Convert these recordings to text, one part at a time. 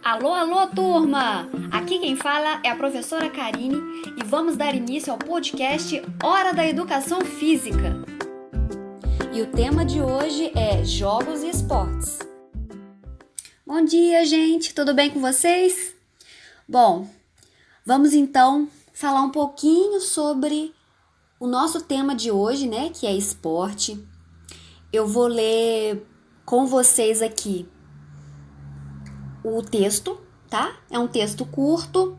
Alô, alô, turma! Aqui quem fala é a professora Karine e vamos dar início ao podcast Hora da Educação Física. E o tema de hoje é Jogos e Esportes. Bom dia, gente! Tudo bem com vocês? Bom, vamos então falar um pouquinho sobre o nosso tema de hoje, né, que é esporte. Eu vou ler com vocês aqui o texto, tá? É um texto curto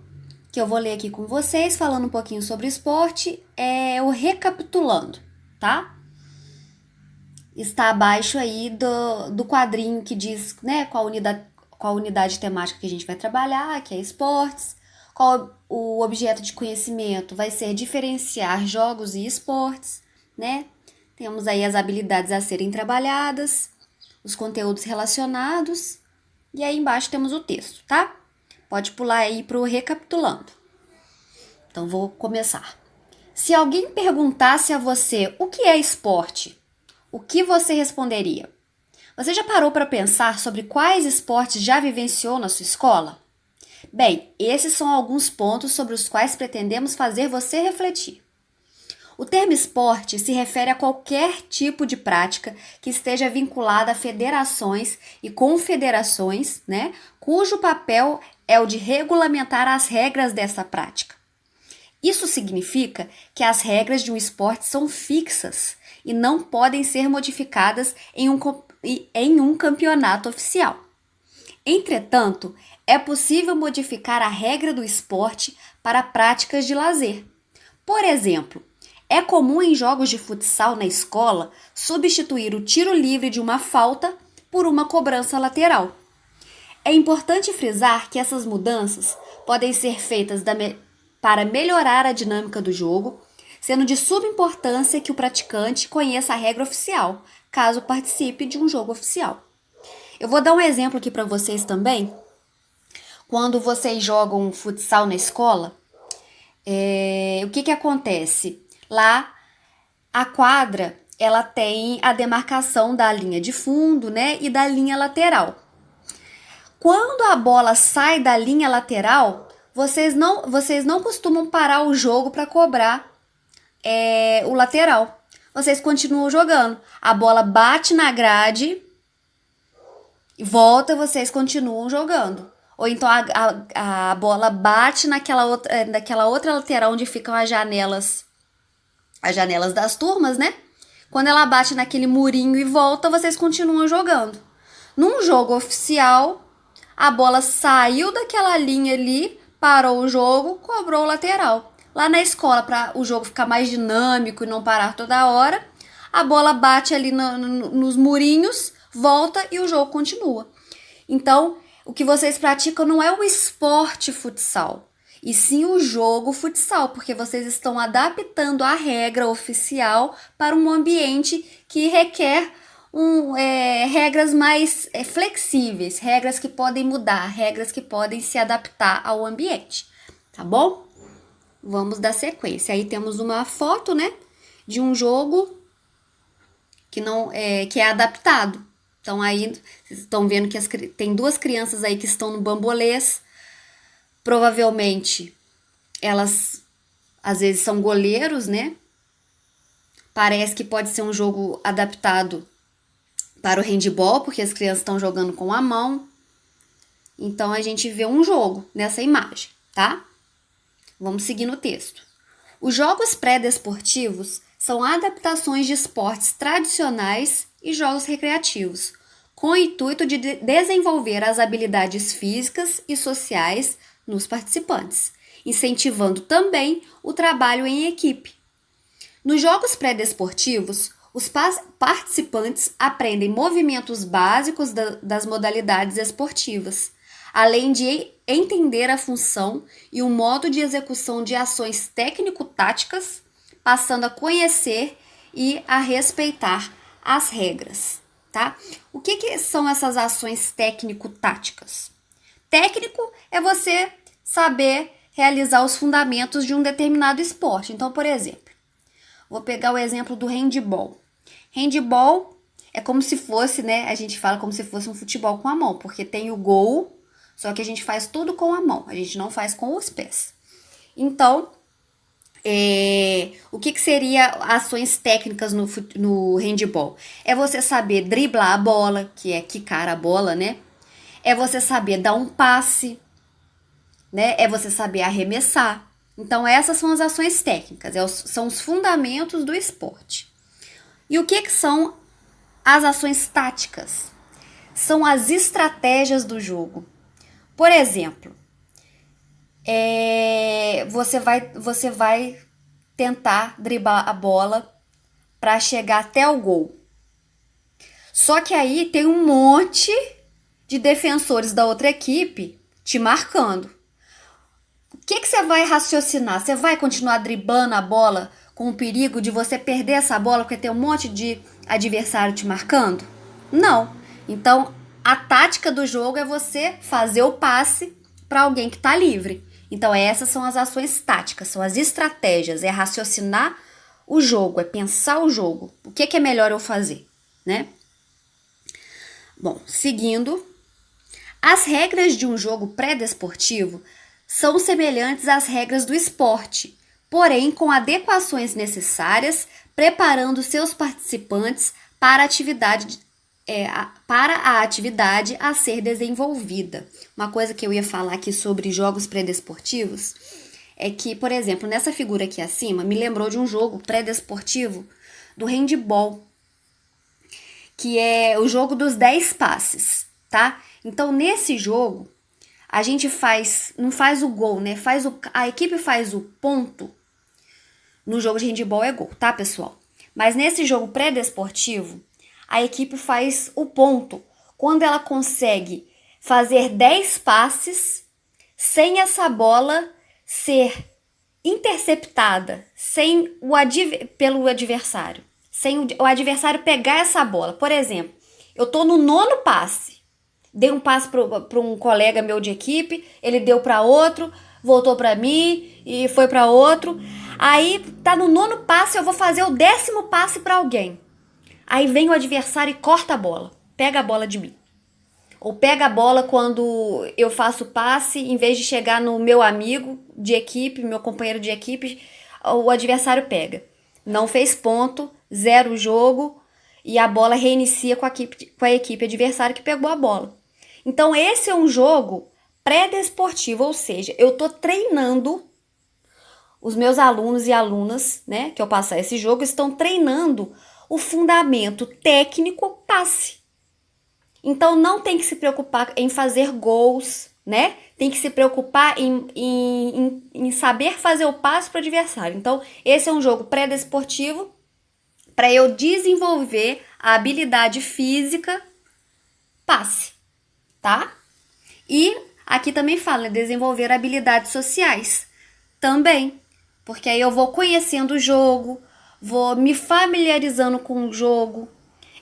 que eu vou ler aqui com vocês, falando um pouquinho sobre esporte, o recapitulando, tá? Está abaixo aí do quadrinho que diz, né, qual unidade temática que a gente vai trabalhar, que é esportes, qual o objeto de conhecimento vai ser diferenciar jogos e esportes, né? Temos aí as habilidades a serem trabalhadas, os conteúdos relacionados, e aí embaixo temos o texto, tá? Pode pular aí para o recapitulando. Então vou começar. Se alguém perguntasse a você o que é esporte, o que você responderia? Você já parou para pensar sobre quais esportes já vivenciou na sua escola? Bem, esses são alguns pontos sobre os quais pretendemos fazer você refletir. O termo esporte se refere a qualquer tipo de prática que esteja vinculada a federações e confederações, né, cujo papel é o de regulamentar as regras dessa prática. Isso significa que as regras de um esporte são fixas e não podem ser modificadas em um campeonato oficial. Entretanto, é possível modificar a regra do esporte para práticas de lazer. Por exemplo, é comum em jogos de futsal na escola substituir o tiro livre de uma falta por uma cobrança lateral. É importante frisar que essas mudanças podem ser feitas para melhorar a dinâmica do jogo, sendo de suma importância que o praticante conheça a regra oficial, caso participe de um jogo oficial. Eu vou dar um exemplo aqui para vocês também. Quando vocês jogam futsal na escola, o que acontece? Lá, a quadra, ela tem a demarcação da linha de fundo, né, e da linha lateral. Quando a bola sai da linha lateral, vocês não costumam parar o jogo para cobrar o lateral. Vocês continuam jogando. A bola bate na grade, volta, vocês continuam jogando. Ou então a bola bate naquela outra lateral onde ficam as janelas das turmas, né? Quando ela bate naquele murinho e volta, vocês continuam jogando. Num jogo oficial, a bola saiu daquela linha ali, parou o jogo, cobrou o lateral. Lá na escola, para o jogo ficar mais dinâmico e não parar toda hora, a bola bate ali nos murinhos, volta e o jogo continua. Então, o que vocês praticam não é o esporte futsal, e sim o jogo futsal, porque vocês estão adaptando a regra oficial para um ambiente que requer regras mais flexíveis, regras que podem mudar, regras que podem se adaptar ao ambiente, tá bom? Vamos dar sequência. Aí temos uma foto, né, de um jogo que é adaptado. Então aí vocês estão vendo que tem duas crianças aí que estão no bambolês. Provavelmente elas às vezes são goleiros, né? Parece que pode ser um jogo adaptado para o handball, porque as crianças estão jogando com a mão. Então a gente vê um jogo nessa imagem, tá? Vamos seguir no texto. Os jogos pré-desportivos são adaptações de esportes tradicionais e jogos recreativos, com o intuito de desenvolver as habilidades físicas e sociais nos participantes, incentivando também o trabalho em equipe. Nos jogos pré-desportivos, os participantes aprendem movimentos básicos das modalidades esportivas, além de entender a função e o modo de execução de ações técnico-táticas, passando a conhecer e a respeitar as regras, tá? O que são essas ações técnico-táticas? Técnico é você saber realizar os fundamentos de um determinado esporte. Então, por exemplo, vou pegar o exemplo do handball. Handball é como se fosse, né? A gente fala como se fosse um futebol com a mão, porque tem o gol Só que a gente faz tudo com a mão, a gente não faz com os pés. Então, o que seria ações técnicas no handball? É você saber driblar a bola, que é quicar a bola, né? É você saber dar um passe, né? É você saber arremessar. Então, essas são as ações técnicas, são os fundamentos do esporte. E o que são as ações táticas? São as estratégias do jogo. Por exemplo, você vai tentar driblar a bola para chegar até o gol. Só que aí tem um monte de defensores da outra equipe te marcando. O que você vai raciocinar? Você vai continuar driblando a bola com o perigo de você perder essa bola porque tem um monte de adversário te marcando? Não. Então, a tática do jogo é você fazer o passe para alguém que está livre. Então, essas são as ações táticas, são as estratégias, é raciocinar o jogo, é pensar o jogo. O que é melhor eu fazer, né? Bom, seguindo, as regras de um jogo pré-desportivo são semelhantes às regras do esporte, porém com adequações necessárias, preparando seus participantes para a atividade a ser desenvolvida. Uma coisa que eu ia falar aqui sobre jogos pré-desportivos é que, por exemplo, nessa figura aqui acima, me lembrou de um jogo pré-desportivo do handball, que é o jogo dos 10 passes, tá? Então, nesse jogo, a gente não faz o gol, né? A equipe faz o ponto. No jogo de handball é gol, tá, pessoal? Mas nesse jogo pré-desportivo, a equipe faz o ponto quando ela consegue fazer 10 passes sem essa bola ser interceptada pelo adversário. Sem o adversário pegar essa bola. Por exemplo, eu tô no 9º passe. Dei um passe para um colega meu de equipe, ele deu para outro, voltou para mim e foi para outro. Aí tá no 9º passe, eu vou fazer o 10º passe para alguém. Aí vem o adversário e corta a bola, pega a bola de mim. Ou pega a bola quando eu faço passe, em vez de chegar no meu amigo de equipe, meu companheiro de equipe, o adversário pega. Não fez ponto, 0 jogo e a bola reinicia com a equipe adversária que pegou a bola. Então esse é um jogo pré-desportivo, ou seja, eu tô treinando os meus alunos e alunas, né, que eu passar esse jogo, estão treinando o fundamento técnico passe. Então não tem que se preocupar em fazer gols, né? Tem que se preocupar em saber fazer o passe para o adversário. Então esse é um jogo pré-desportivo para eu desenvolver a habilidade física passe, tá? E aqui também fala desenvolver habilidades sociais também, porque aí eu vou conhecendo o jogo, vou me familiarizando com o jogo.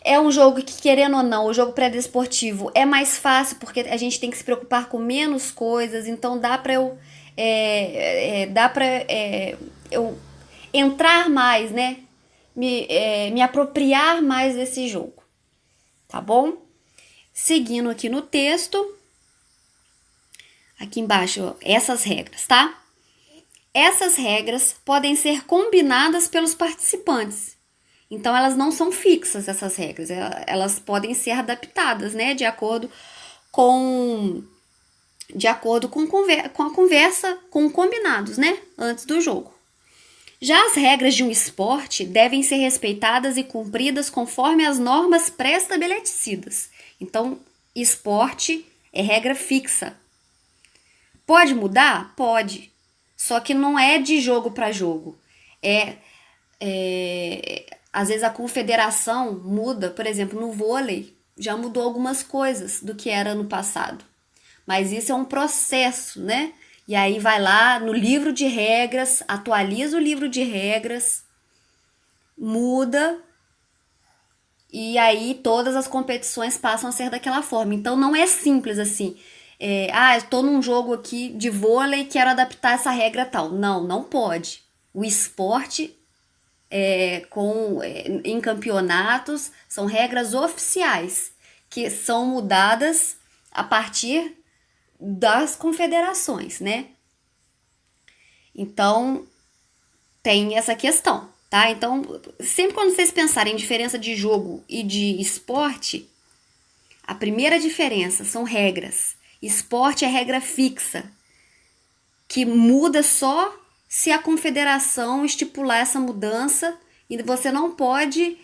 É um jogo que, querendo ou não, o jogo pré-desportivo é mais fácil porque a gente tem que se preocupar com menos coisas, então dá para eu entrar mais, né? Me apropriar mais desse jogo, tá bom? Seguindo aqui no texto, aqui embaixo, ó, essas regras, tá? Essas regras podem ser combinadas pelos participantes. Então, elas não são fixas, essas regras. Elas podem ser adaptadas, né? De acordo com a conversa, com combinados, né? Antes do jogo. Já as regras de um esporte devem ser respeitadas e cumpridas conforme as normas pré-estabelecidas. Então, esporte é regra fixa. Pode mudar? Pode. Só que não é de jogo para jogo. Às vezes a confederação muda, por exemplo, no vôlei, já mudou algumas coisas do que era no passado. Mas isso é um processo, né? E aí vai lá no livro de regras, atualiza o livro de regras, muda, e aí todas as competições passam a ser daquela forma. Então não é simples assim. Eu tô num jogo aqui de vôlei e quero adaptar essa regra tal. Não, não pode. O esporte em campeonatos são regras oficiais que são mudadas a partir das confederações, né? Então, tem essa questão, tá? Então, sempre quando vocês pensarem em diferença de jogo e de esporte, a primeira diferença são regras. Esporte é regra fixa, que muda só se a confederação estipular essa mudança, e você não pode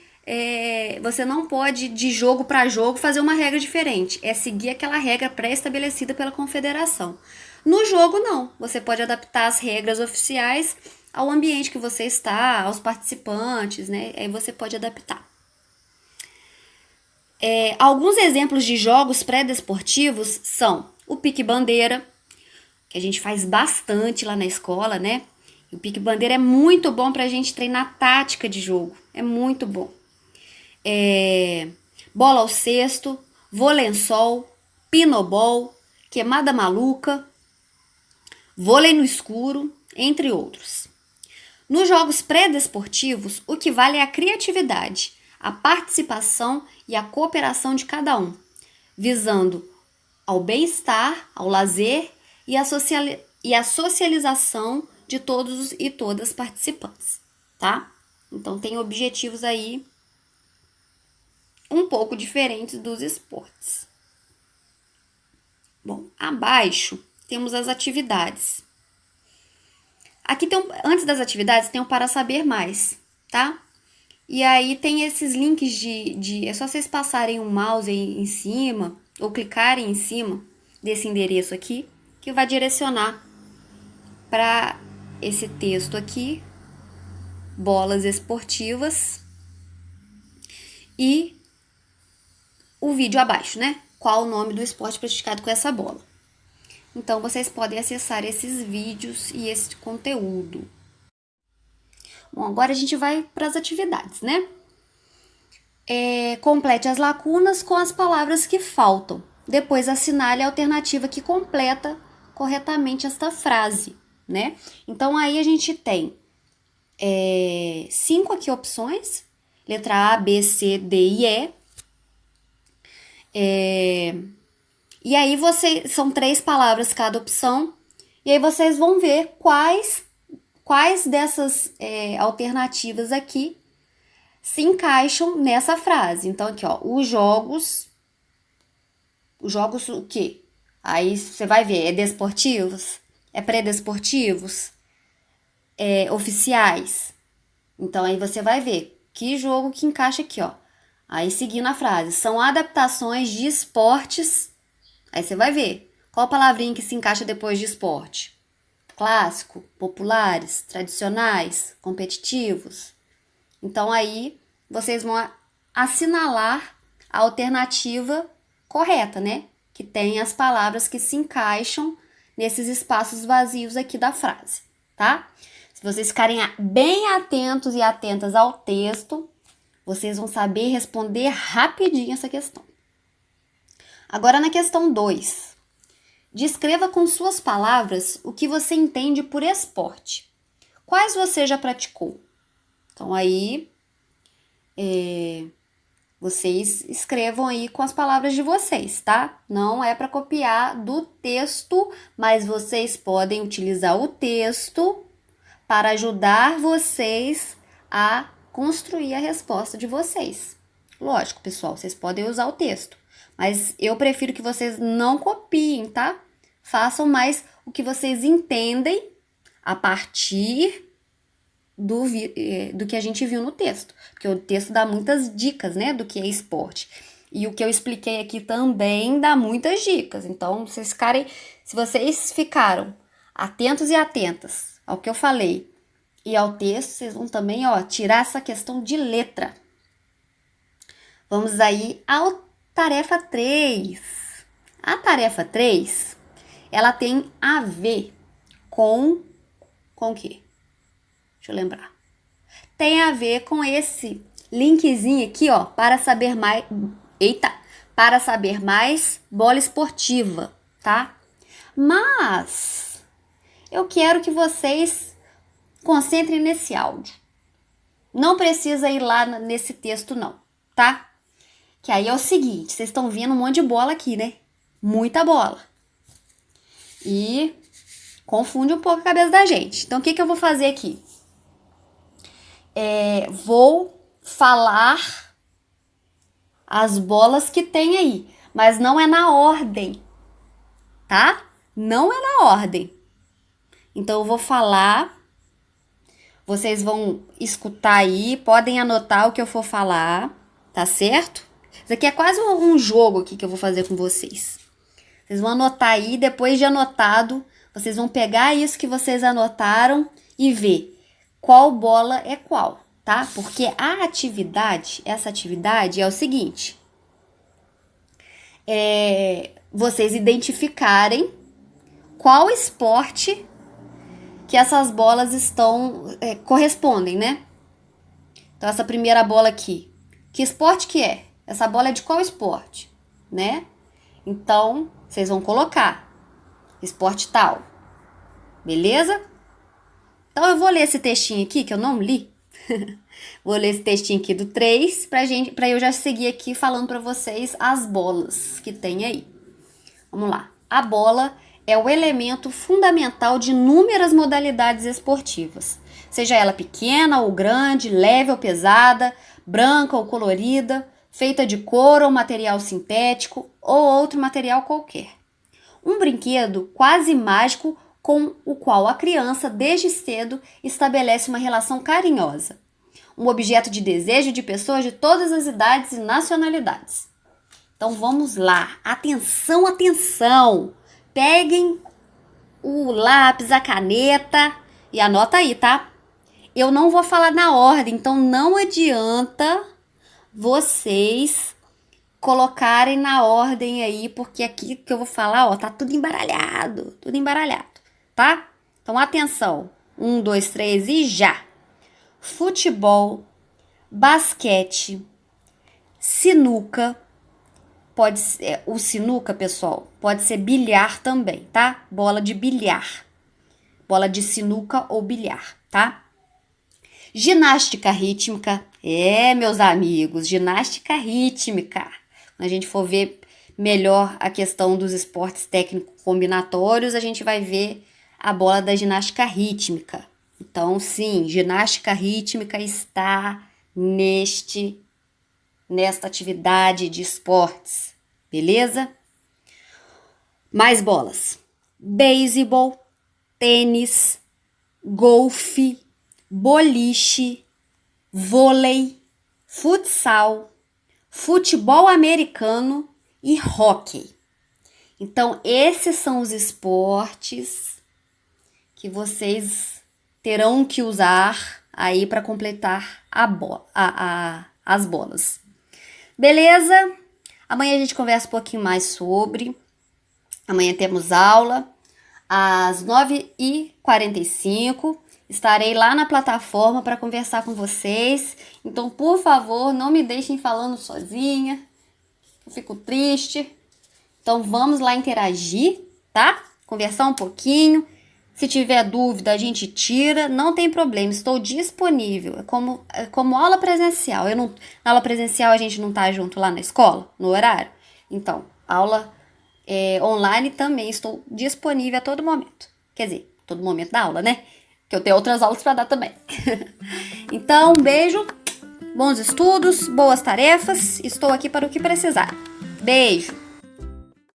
de jogo para jogo fazer uma regra diferente. É seguir aquela regra pré-estabelecida pela confederação. No jogo, não. Você pode adaptar as regras oficiais ao ambiente que você está, aos participantes, né? Aí você pode adaptar. Alguns exemplos de jogos pré-desportivos são o pique-bandeira, que a gente faz bastante lá na escola, né? O pique-bandeira é muito bom pra gente treinar tática de jogo. É muito bom. Bola ao cesto, vôlei-sol, pinobol, queimada maluca, vôlei no escuro, entre outros. Nos jogos pré-desportivos, o que vale é a criatividade, a participação e a cooperação de cada um, visando ao bem-estar, ao lazer e a socialização de todos e todas participantes, tá? Então, tem objetivos aí um pouco diferentes dos esportes. Bom, abaixo temos as atividades. Aqui antes das atividades tem o Para Saber Mais, tá? E aí tem esses links é só vocês passarem um mouse aí em cima ou clicarem em cima desse endereço aqui, que vai direcionar para esse texto aqui, bolas esportivas, e o vídeo abaixo, né? Qual o nome do esporte praticado com essa bola. Então, vocês podem acessar esses vídeos e esse conteúdo. Bom, agora a gente vai para as atividades, né? Complete as lacunas com as palavras que faltam. Depois, assinale a alternativa que completa corretamente esta frase, né? Então, aí a gente tem 5 aqui opções. Letra A, B, C, D e E. E aí, são 3 palavras cada opção. E aí, vocês vão ver quais dessas alternativas aqui se encaixam nessa frase. Então, aqui, ó, os jogos o quê? Aí você vai ver, desportivos, pré-desportivos, oficiais. Então, aí você vai ver que jogo que encaixa aqui, ó. Aí, seguindo a frase, são adaptações de esportes. Aí você vai ver qual palavrinha que se encaixa depois de esporte. Clássico, populares, tradicionais, competitivos. Então, aí, vocês vão assinalar a alternativa correta, né? Que tem as palavras que se encaixam nesses espaços vazios aqui da frase, tá? Se vocês ficarem bem atentos e atentas ao texto, vocês vão saber responder rapidinho essa questão. Agora, na questão 2. Descreva com suas palavras o que você entende por esporte. Quais você já praticou? Então, aí, vocês escrevam aí com as palavras de vocês, tá? Não é para copiar do texto, mas vocês podem utilizar o texto para ajudar vocês a construir a resposta de vocês. Lógico, pessoal, vocês podem usar o texto, mas eu prefiro que vocês não copiem, tá? Façam mais o que vocês entendem a partir do que a gente viu no texto. Porque o texto dá muitas dicas, né, do que é esporte. E o que eu expliquei aqui também dá muitas dicas. Então, se vocês ficaram atentos e atentas ao que eu falei e ao texto, vocês vão também, tirar essa questão de letra. Vamos aí à tarefa 3. A tarefa 3, ela tem a ver com o quê? Deixa eu lembrar. Tem a ver com esse linkzinho aqui, para saber mais. Para saber mais, bola esportiva, tá? Mas eu quero que vocês concentrem nesse áudio. Não precisa ir lá nesse texto, não, tá? Que aí é o seguinte, vocês estão vendo um monte de bola aqui, né? Muita bola. e confunde um pouco a cabeça da gente. Então, o que eu vou fazer aqui? Vou falar as bolas que tem aí, mas não é na ordem, tá? Não é na ordem. Então, eu vou falar, vocês vão escutar aí, podem anotar o que eu for falar, tá certo? Isso aqui é quase um jogo aqui que eu vou fazer com vocês. Vocês vão anotar aí, depois de anotado, vocês vão pegar isso que vocês anotaram e ver qual bola é qual, tá? Porque essa atividade é o seguinte, vocês identificarem qual esporte que essas bolas correspondem, né? Então, essa primeira bola aqui, que esporte que é? Essa bola é de qual esporte, né? Então, vocês vão colocar esporte tal, beleza? Então, eu vou ler esse textinho aqui, que eu não li. Vou ler esse textinho aqui do 3, pra eu já seguir aqui falando pra vocês as bolas que tem aí. Vamos lá. A bola é o elemento fundamental de inúmeras modalidades esportivas, seja ela pequena ou grande, leve ou pesada, branca ou colorida, feita de couro ou material sintético ou outro material qualquer. Um brinquedo quase mágico com o qual a criança, desde cedo, estabelece uma relação carinhosa. Um objeto de desejo de pessoas de todas as idades e nacionalidades. Então vamos lá, atenção, atenção! Peguem o lápis, a caneta e anota aí, tá? Eu não vou falar na ordem, então não adianta vocês colocarem na ordem aí, porque aqui que eu vou falar, ó, tá tudo embaralhado, tá? Então atenção, 1, 2, 3 e já! Futebol, basquete, sinuca, pode ser, o sinuca, pessoal, pode ser bilhar também, tá? Bola de bilhar, bola de sinuca ou bilhar, tá? Ginástica rítmica, meus amigos, ginástica rítmica. Quando a gente for ver melhor a questão dos esportes técnicos combinatórios, a gente vai ver a bola da ginástica rítmica. Então, sim, ginástica rítmica está nesta atividade de esportes, beleza? Mais bolas. Beisebol, tênis, golfe, boliche, vôlei, futsal, futebol americano e hóquei. Então, esses são os esportes que vocês terão que usar aí para completar as bolas. Beleza? Amanhã a gente conversa um pouquinho mais sobre. Amanhã temos aula às 9h45. Estarei lá na plataforma para conversar com vocês. Então, por favor, não me deixem falando sozinha. Eu fico triste. Então, vamos lá interagir, tá? Conversar um pouquinho. Se tiver dúvida, a gente tira, não tem problema, estou disponível. É como aula presencial. Na aula presencial a gente não tá junto lá na escola, no horário. Então, aula online também estou disponível a todo momento. Quer dizer, todo momento da aula, né? Que eu tenho outras aulas para dar também. Então, um beijo, bons estudos, boas tarefas. Estou aqui para o que precisar. Beijo!